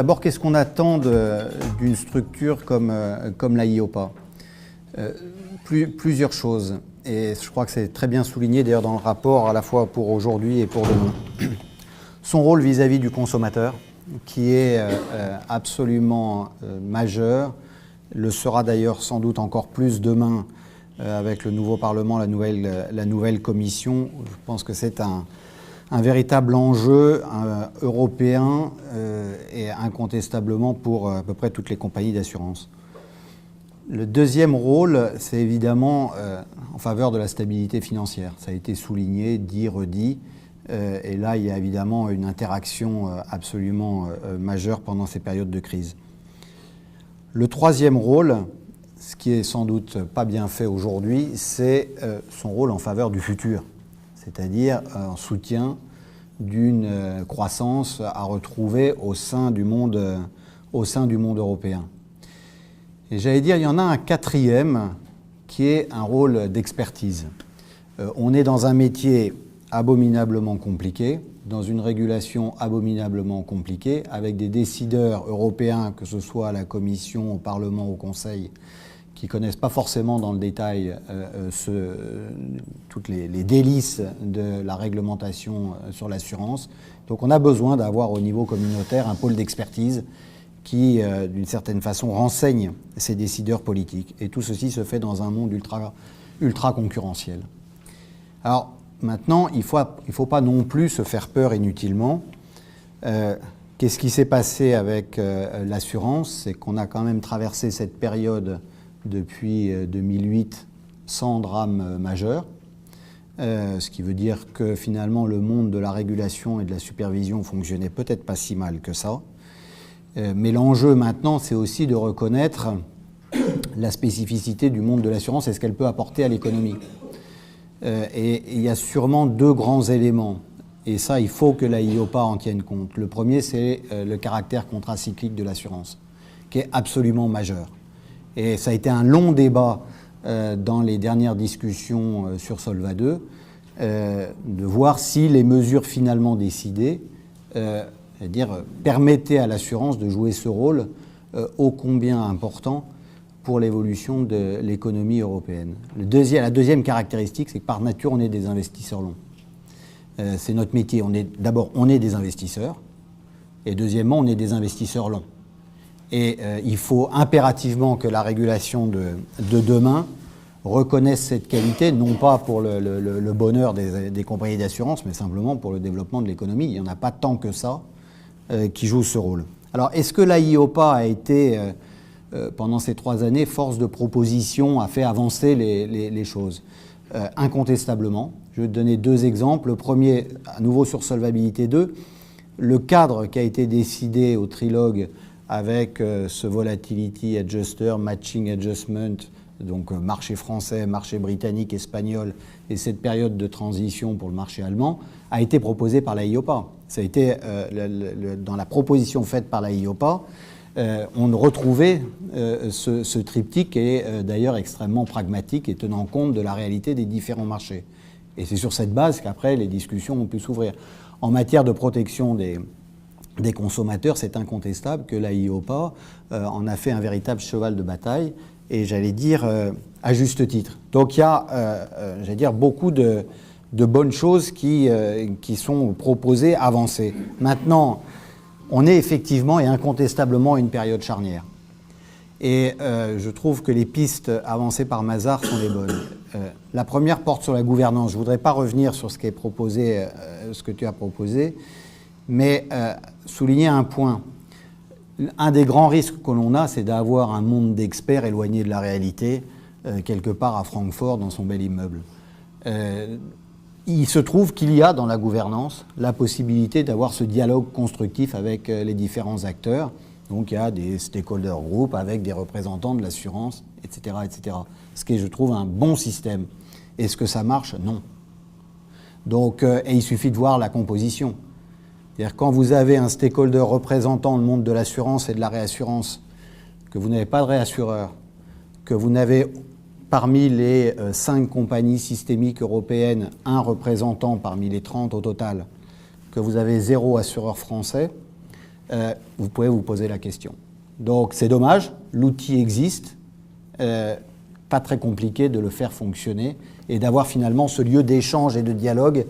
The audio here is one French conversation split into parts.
D'abord, qu'est-ce qu'on attend d'une structure comme la IOPA? Plusieurs choses. Et je crois que c'est très bien souligné d'ailleurs dans le rapport, à la fois pour aujourd'hui et pour demain. Son rôle vis-à-vis du consommateur, qui est absolument majeur, le sera d'ailleurs sans doute encore plus demain avec le nouveau Parlement, la nouvelle Commission. Je pense que c'est un véritable enjeu européen et incontestablement pour à peu près toutes les compagnies d'assurance. Le deuxième rôle, c'est évidemment en faveur de la stabilité financière. Ça a été souligné, dit, redit. Et là, il y a évidemment une interaction absolument majeure pendant ces périodes de crise. Le troisième rôle, ce qui est sans doute pas bien fait aujourd'hui, c'est son rôle en faveur du futur, c'est-à-dire en soutien d'une croissance à retrouver au sein du monde européen. Et j'allais dire, il y en a un quatrième qui est un rôle d'expertise. On est dans un métier abominablement compliqué, dans une régulation abominablement compliquée, avec des décideurs européens, que ce soit à la Commission, au Parlement, au Conseil, qui ne connaissent pas forcément dans le détail toutes les délices de la réglementation sur l'assurance. Donc on a besoin d'avoir au niveau communautaire un pôle d'expertise qui, d'une certaine façon, renseigne ces décideurs politiques. Et tout ceci se fait dans un monde ultra concurrentiel. Alors maintenant, il ne faut pas non plus se faire peur inutilement. Qu'est-ce qui s'est passé avec l'assurance? C'est qu'on a quand même traversé cette période depuis 2008 sans drame majeur, ce qui veut dire que finalement le monde de la régulation et de la supervision fonctionnait peut-être pas si mal que ça. Mais l'enjeu maintenant, c'est aussi de reconnaître la spécificité du monde de l'assurance et ce qu'elle peut apporter à l'économie. Et il y a sûrement deux grands éléments, et ça, il faut que la IOPA en tienne compte. Le premier, c'est le caractère contracyclique de l'assurance, qui est absolument majeur. Et ça a été un long débat dans les dernières discussions sur Solva II, de voir si les mesures finalement décidées permettaient à l'assurance de jouer ce rôle ô combien important pour l'évolution de l'économie européenne. La deuxième caractéristique, c'est que par nature, on est des investisseurs longs. C'est notre métier. D'abord, on est des investisseurs, et deuxièmement, on est des investisseurs longs. Et il faut impérativement que la régulation de demain reconnaisse cette qualité, non pas pour le bonheur des compagnies d'assurance, mais simplement pour le développement de l'économie. Il n'y en a pas tant que ça qui joue ce rôle. Alors, est-ce que la IOPA a été, pendant ces 3 années, force de proposition, a fait avancer les choses? Incontestablement. Je vais te donner 2 exemples. Le premier, à nouveau sur Solvabilité 2, le cadre qui a été décidé au trilogue avec ce Volatility Adjuster, Matching Adjustment, donc marché français, marché britannique, espagnol, et cette période de transition pour le marché allemand, a été proposé par la IOPA. Ça a été, dans la proposition faite par la IOPA, on retrouvait ce triptyque qui est d'ailleurs extrêmement pragmatique et tenant compte de la réalité des différents marchés. Et c'est sur cette base qu'après les discussions ont pu s'ouvrir. En matière de protection des consommateurs, c'est incontestable que la IOPA en a fait un véritable cheval de bataille, et j'allais dire à juste titre. Donc il y a, j'allais dire, beaucoup de bonnes choses qui sont proposées, avancées. Maintenant, on est effectivement et incontestablement à une période charnière. Et je trouve que les pistes avancées par Mazars sont les bonnes. La première porte sur la gouvernance. Je ne voudrais pas revenir sur ce qui est proposé, ce que tu as proposé, mais souligner un point. Un des grands risques que l'on a, c'est d'avoir un monde d'experts éloigné de la réalité, quelque part à Francfort, dans son bel immeuble. Il se trouve qu'il y a dans la gouvernance la possibilité d'avoir ce dialogue constructif avec les différents acteurs. Donc il y a des stakeholder groups avec des représentants de l'assurance, etc., etc. Ce qui est, je trouve, un bon système. Est-ce que ça marche? Non. Donc, et il suffit de voir la composition. C'est-à-dire quand vous avez un stakeholder représentant le monde de l'assurance et de la réassurance, que vous n'avez pas de réassureur, que vous n'avez parmi les 5 compagnies systémiques européennes un représentant parmi les 30 au total, que vous avez 0 assureur français, vous pouvez vous poser la question. Donc c'est dommage, l'outil existe, pas très compliqué de le faire fonctionner et d'avoir finalement ce lieu d'échange et de dialogue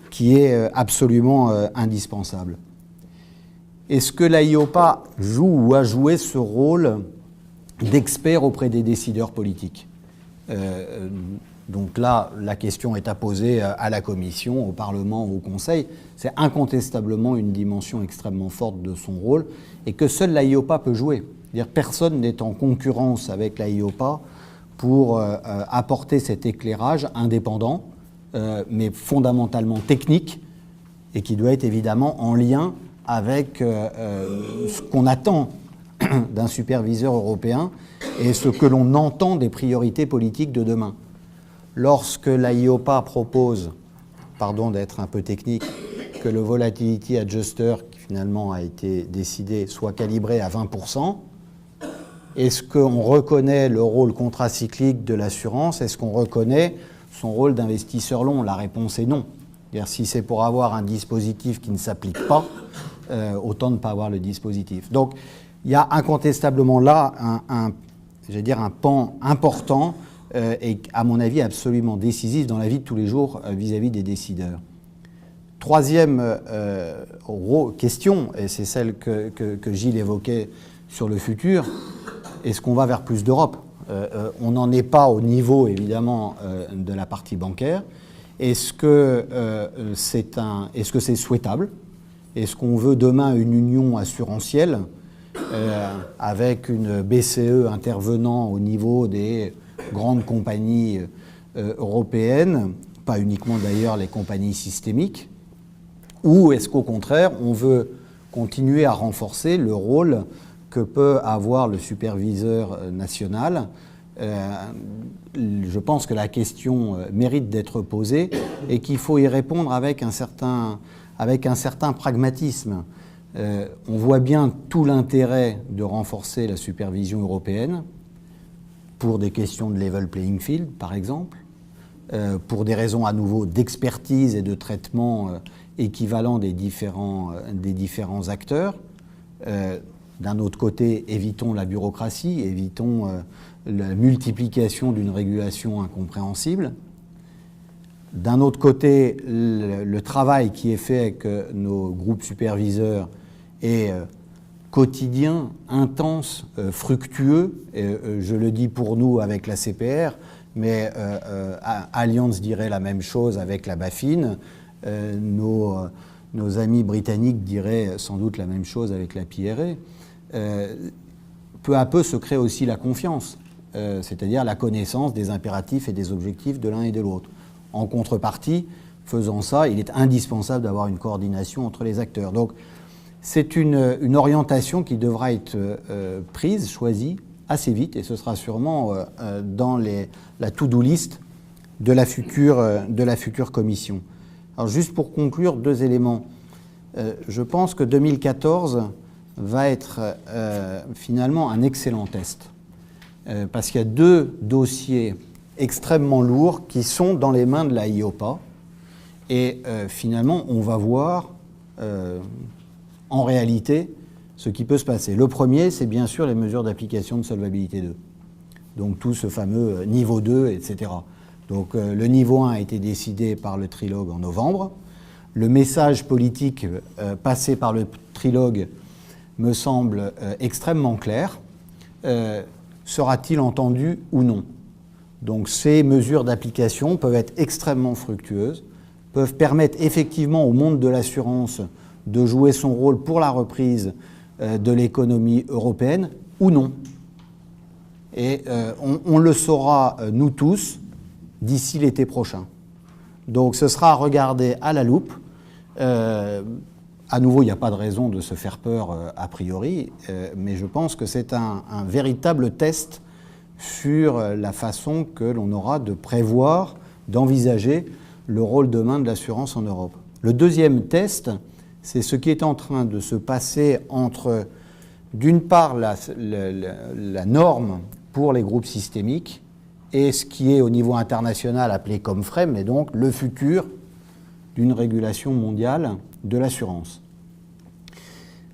qui est absolument indispensable. Est-ce que l'AIOPA joue ou a joué ce rôle d'expert auprès des décideurs politiques ? Donc là, la question est à poser à la Commission, au Parlement, au Conseil. C'est incontestablement une dimension extrêmement forte de son rôle et que seule l'AIOPA peut jouer. C'est-à-dire personne n'est en concurrence avec l'AIOPA pour apporter cet éclairage indépendant, mais fondamentalement technique, et qui doit être évidemment en lien avec ce qu'on attend d'un superviseur européen et ce que l'on entend des priorités politiques de demain. Lorsque l'AIOPA propose, pardon d'être un peu technique, que le Volatility Adjuster, qui finalement a été décidé, soit calibré à 20%, est-ce qu'on reconnaît le rôle contracyclique de l'assurance? Est-ce qu'on reconnaît son rôle d'investisseur long? La réponse est non. C'est-à-dire, si c'est pour avoir un dispositif qui ne s'applique pas, autant ne pas avoir le dispositif. Donc, il y a incontestablement là un pan important et, à mon avis, absolument décisif dans la vie de tous les jours vis-à-vis des décideurs. Troisième question, et c'est celle que Gilles évoquait sur le futur, est-ce qu'on va vers plus d'Europe ? On n'en est pas au niveau, évidemment, de la partie bancaire. Est-ce que c'est souhaitable ? Est-ce qu'on veut demain une union assurantielle avec une BCE intervenant au niveau des grandes compagnies européennes, pas uniquement d'ailleurs les compagnies systémiques, ou est-ce qu'au contraire on veut continuer à renforcer le rôle que peut avoir le superviseur national? Je pense que la question mérite d'être posée et qu'il faut y répondre avec un certain pragmatisme. On voit bien tout l'intérêt de renforcer la supervision européenne pour des questions de level playing field, par exemple, pour des raisons à nouveau d'expertise et de traitement équivalent des différents acteurs. D'un autre côté, évitons la bureaucratie, évitons la multiplication d'une régulation incompréhensible. D'un autre côté, le travail qui est fait avec nos groupes superviseurs est quotidien, intense, fructueux. Et, je le dis pour nous avec la CPR, mais Allianz dirait la même chose avec la BaFin. Nos amis britanniques diraient sans doute la même chose avec la PRA. Peu à peu se crée aussi la confiance, c'est-à-dire la connaissance des impératifs et des objectifs de l'un et de l'autre. En contrepartie, faisant ça, il est indispensable d'avoir une coordination entre les acteurs. Donc, c'est une orientation qui devra être prise, choisie assez vite, et ce sera sûrement dans la to-do list de la future commission. Alors, juste pour conclure, 2 éléments. Je pense que 2014 va être finalement un excellent test, parce qu'il y a 2 dossiers extrêmement lourds qui sont dans les mains de la IOPA, et finalement on va voir en réalité ce qui peut se passer. Le premier, c'est bien sûr les mesures d'application de solvabilité 2, donc tout ce fameux niveau 2, etc. Donc le niveau 1 a été décidé par le trilogue en novembre. Le message politique passé par le trilogue me semble extrêmement clair. Sera-t-il entendu ou non? Donc ces mesures d'application peuvent être extrêmement fructueuses, peuvent permettre effectivement au monde de l'assurance de jouer son rôle pour la reprise de l'économie européenne ou non. Et on le saura, nous tous, d'ici l'été prochain. Donc ce sera à regarder à la loupe. À nouveau, il n'y a pas de raison de se faire peur a priori, mais je pense que c'est un véritable test sur la façon que l'on aura de prévoir, d'envisager le rôle demain de l'assurance en Europe. Le deuxième test, c'est ce qui est en train de se passer entre, d'une part, la norme pour les groupes systémiques et ce qui est au niveau international appelé COMFREM, et donc le futur d'une régulation mondiale de l'assurance.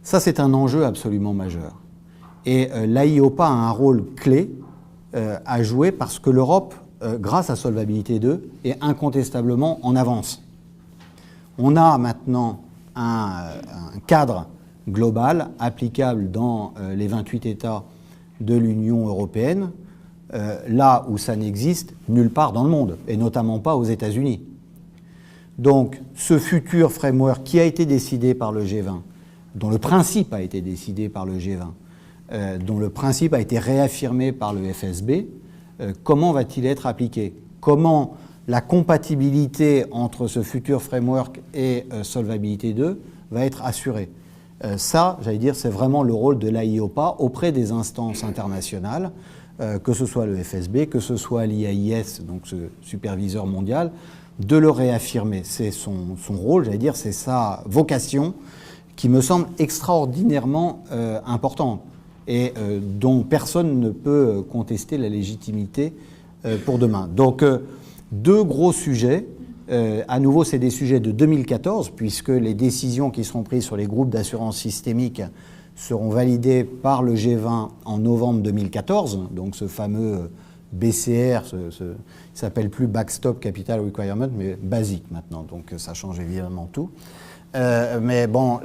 Ça, c'est un enjeu absolument majeur. Et l'AIOPA a un rôle clé à jouer parce que l'Europe, grâce à Solvabilité 2, est incontestablement en avance. On a maintenant un cadre global applicable dans les 28 États de l'Union européenne, là où ça n'existe nulle part dans le monde, et notamment pas aux États-Unis. Donc, ce futur framework qui a été décidé par le G20, dont le principe a été décidé par le G20, dont le principe a été réaffirmé par le FSB, comment va-t-il être appliqué? Comment la compatibilité entre ce futur framework et Solvabilité 2 va être assurée? Ça, j'allais dire, c'est vraiment le rôle de l'AIOPA auprès des instances internationales, que ce soit le FSB, que ce soit l'IAIS, donc ce superviseur mondial, de le réaffirmer. C'est son rôle, j'allais dire, c'est sa vocation qui me semble extraordinairement importante et dont personne ne peut contester la légitimité pour demain. Donc, deux gros sujets. À nouveau, c'est des sujets de 2014, puisque les décisions qui seront prises sur les groupes d'assurance systémique seront validées par le G20 en novembre 2014, donc ce fameux BCR, il s'appelle plus Backstop Capital Requirement, mais basique maintenant, donc ça change évidemment tout. Mais bon,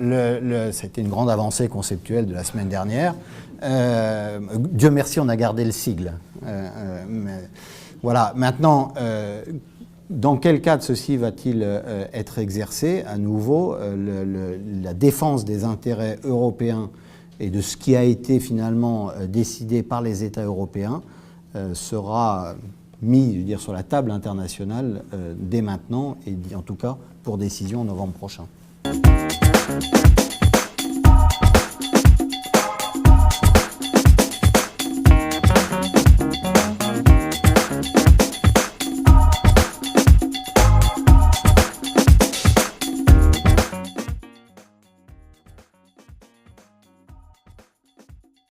c'était une grande avancée conceptuelle de la semaine dernière. Dieu merci, on a gardé le sigle. Mais, voilà, maintenant, dans quel cadre ceci va-t-il être exercé? À nouveau, la défense des intérêts européens et de ce qui a été finalement décidé par les États européens sera mis, je veux dire, sur la table internationale dès maintenant et en tout cas pour décision en novembre prochain.